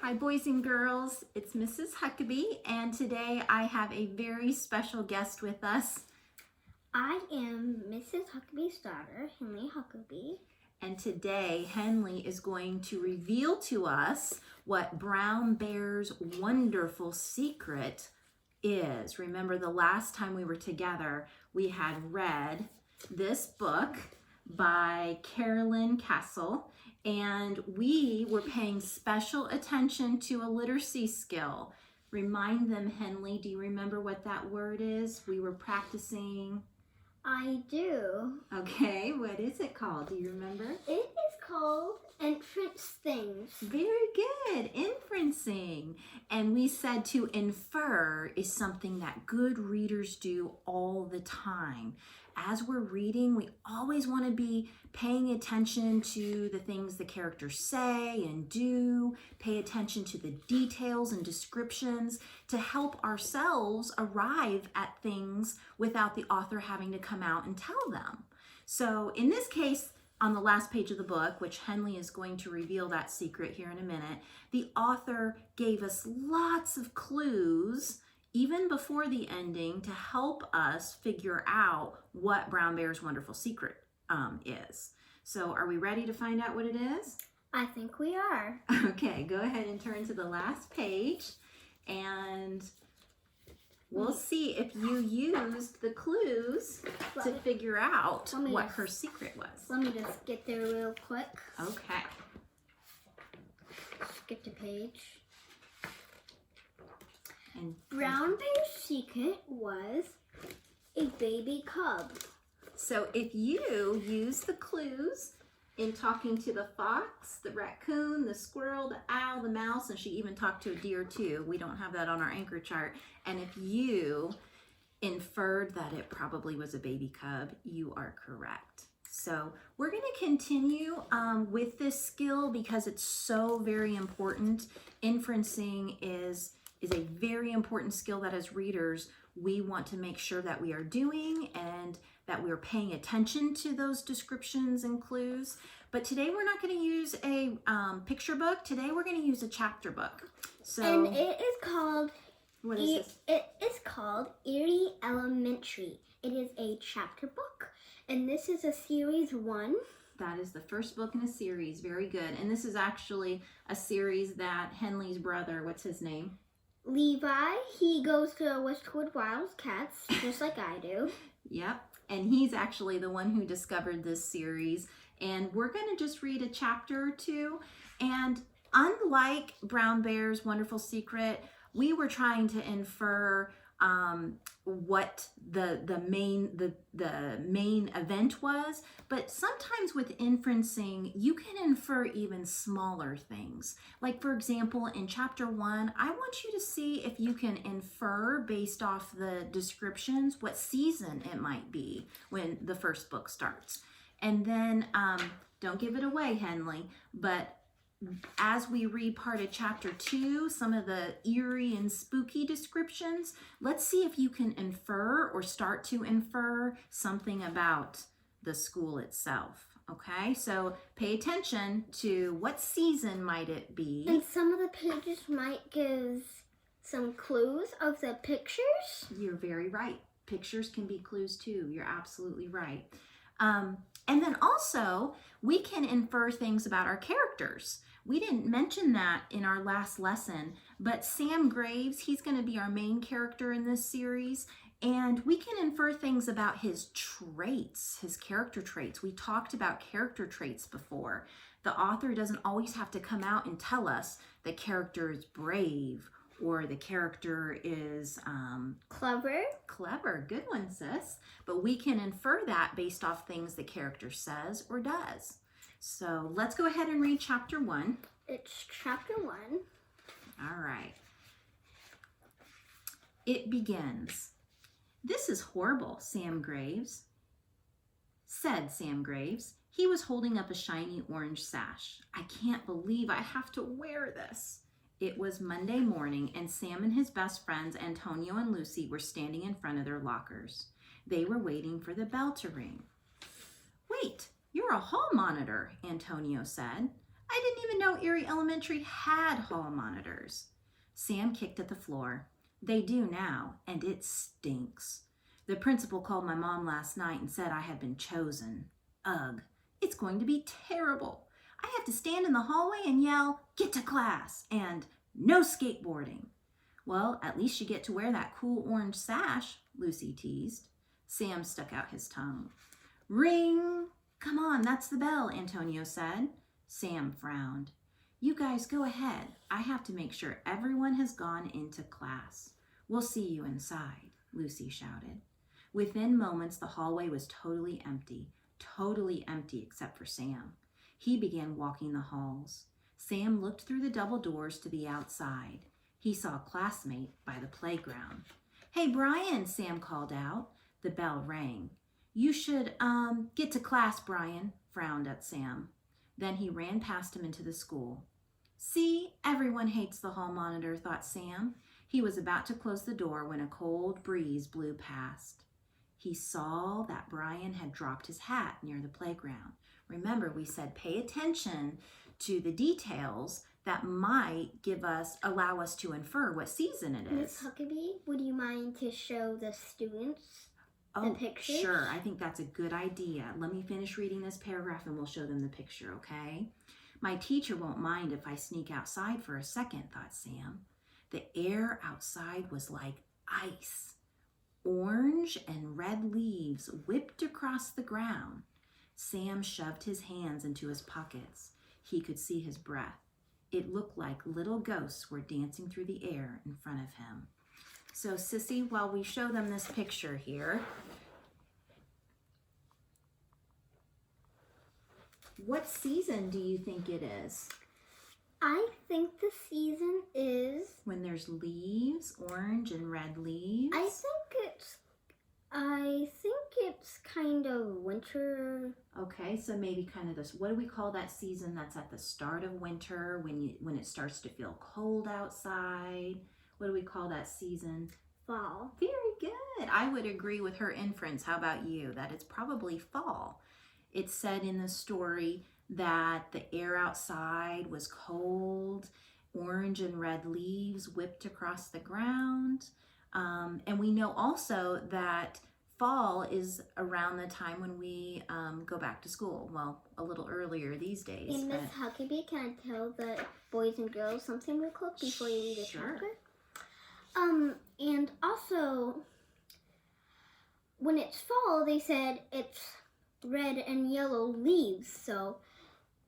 Hi boys and girls, it's Mrs. Huckabee, and today I have a very special guest with us. I am Mrs. Huckabee's daughter, Henley Huckabee. And today Henley is going to reveal to us what Brown Bear's wonderful secret is. Remember the last time we were together, we had read this book by Carolyn Castle, and we were paying special attention to a literacy skill. Remind them, Henley, do you remember what that word is? We were practicing. I do. Okay, what is it called? Do you remember? It is called Inferencing. Very good, inferencing. And we said to infer is something that good readers do all the time. As we're reading, we always want to be paying attention to the things the characters say and do, pay attention to the details and descriptions to help ourselves arrive at things without the author having to come out and tell them. So in this case, on the last page of the book, which Henley is going to reveal that secret here in a minute, the author gave us lots of clues even before the ending to help us figure out what Brown Bear's wonderful secret is. So are we ready to find out what it is? I think we are. Okay, go ahead and turn to the last page and we'll see if you used the clues to figure out what her secret was. Let me just get there real quick. Okay. Skip the page. And Brown Bear's secret was a baby cub. so if you use the clues in talking to the fox, the raccoon, the squirrel, the owl, the mouse, and she even talked to a deer too. We don't have that on our anchor chart. And if you inferred that it probably was a baby cub, you are correct. So we're going to continue with this skill because it's so very important. Inferencing is a very important skill that as readers we want to make sure that we are doing and that we're paying attention to those descriptions and clues. But today we're not going to use a picture book. Today we're going to use a chapter book. So and it is called what is this? It is called Erie Elementary. It is a chapter book, and this is a series 1. That is the first book in a series. Very good. And this is actually a series that Henley's brother, what's his name? Levi, he goes to Westwood Wildcats, just like I do. Yep, and he's actually the one who discovered this series. And we're going to just read a chapter or two. And unlike Brown Bear's Wonderful Secret, we were trying to infer what the main event was, but sometimes with inferencing you can infer even smaller things. Like for example, in chapter 1, I want you to see if you can infer based off the descriptions what season it might be when the first book starts. And then don't give it away, Henley, but as we read part of chapter 2, some of the eerie and spooky descriptions, let's see if you can infer or start to infer something about the school itself. Okay, so pay attention to what season might it be. And some of the pages might give some clues of the pictures. You're very right. Pictures can be clues too. You're absolutely right. And then also, we can infer things about our characters. We didn't mention that in our last lesson, but Sam Graves, he's going to be our main character in this series, and we can infer things about his traits, his character traits. We talked about character traits before. The author doesn't always have to come out and tell us the character is brave or the character is clever. Clever, good one, sis. But we can infer that based off things the character says or does. So let's go ahead and read chapter 1. It's chapter 1. All right. It begins. "This is horrible, Sam Graves," said Sam Graves. He was holding up a shiny orange sash. "I can't believe I have to wear this." It was Monday morning, and Sam and his best friends, Antonio and Lucy, were standing in front of their lockers. They were waiting for the bell to ring. "Wait, you're a hall monitor," Antonio said. "I didn't even know Erie Elementary had hall monitors. Sam kicked at the floor. They do now, and it stinks. The principal called my mom last night and said I had been chosen. Ugh, it's going to be terrible. I have to stand in the hallway and yell, "Get to class," and "No skateboarding." Well, at least you get to wear that cool orange sash, Lucy teased. Sam stuck out his tongue. Ring! Come on, that's the bell, Antonio said. Sam frowned. You guys go ahead. I have to make sure everyone has gone into class. We'll see you inside, Lucy shouted. Within moments, the hallway was totally empty except for Sam. He began walking the halls. Sam looked through the double doors to the outside. He saw a classmate by the playground. Hey, Brian, Sam called out. The bell rang. You should, get to class, Brian, frowned at Sam. Then he ran past him into the school. See, everyone hates the hall monitor, thought Sam. He was about to close the door when a cold breeze blew past. He saw that Brian had dropped his hat near the playground. Remember, we said pay attention to the details that might allow us to infer what season it Miss is. Huckabee, would you mind to show the students the pictures? Sure. I think that's a good idea. Let me finish reading this paragraph and we'll show them the picture, okay? My teacher won't mind if I sneak outside for a second, thought Sam. The air outside was like ice. Orange and red leaves whipped across the ground. Sam shoved his hands into his pockets. He could see his breath. It looked like little ghosts were dancing through the air in front of him. So, Sissy, while we show them this picture here, what season do you think it is? I think the season is... When there's leaves, orange and red leaves? I think it's kind of winter. Okay, so maybe kind of this, what do we call that season that's at the start of winter when it starts to feel cold outside? What do we call that season? Fall. Very good. I would agree with her inference. How about you? That it's probably fall. It said in the story that the air outside was cold, orange and red leaves whipped across the ground. And we know also that fall is around the time when we go back to school. Well, a little earlier these days. And Miss Huckabee, can I tell the boys and girls something real quick before you read the chapter? And also, when it's fall, they said it's red and yellow leaves. So,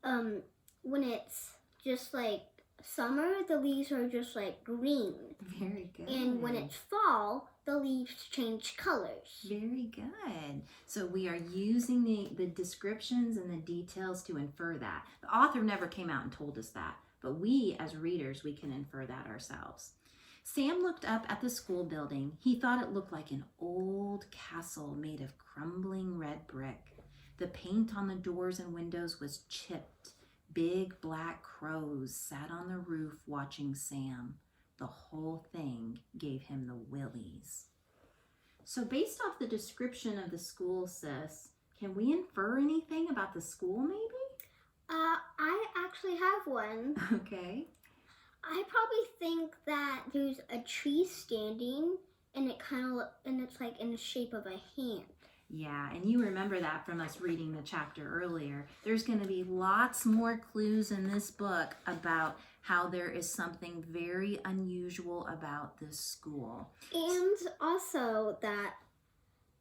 when it's just like summer, the leaves are just like green. Very good. And when it's fall, the leaves change colors. Very good. So we are using the descriptions and the details to infer that. The author never came out and told us that, but we as readers, we can infer that ourselves. Sam looked up at the school building. He thought it looked like an old castle made of crumbling red brick. The paint on the doors and windows was chipped. Big black crows sat on the roof watching Sam. The whole thing gave him the willies. So based off the description of the school, Sis, can we infer anything about the school maybe? I actually have one. Okay. I probably think that there's a tree standing and it's like in the shape of a hand. Yeah, and you remember that from us reading the chapter earlier. There's going to be lots more clues in this book about how there is something very unusual about this school. And also that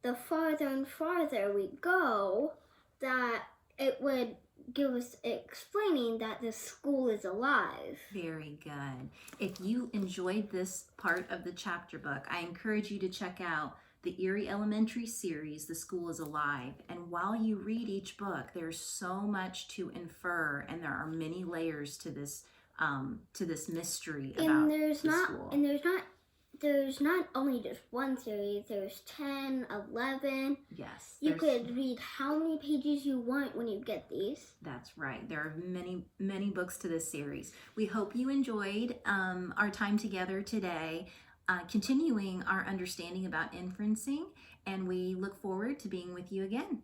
the farther and farther we go, that it would give us explaining that this school is alive. Very good. If you enjoyed this part of the chapter book, I encourage you to check out the Erie Elementary series, The School is Alive. And while you read each book, there's so much to infer, and there are many layers to this mystery about the school. And there's not only just one series, there's 10, 11. Yes. You could read how many pages you want when you get these. That's right. There are many, many books to this series. We hope you enjoyed our time together today, continuing our understanding about inferencing, and we look forward to being with you again.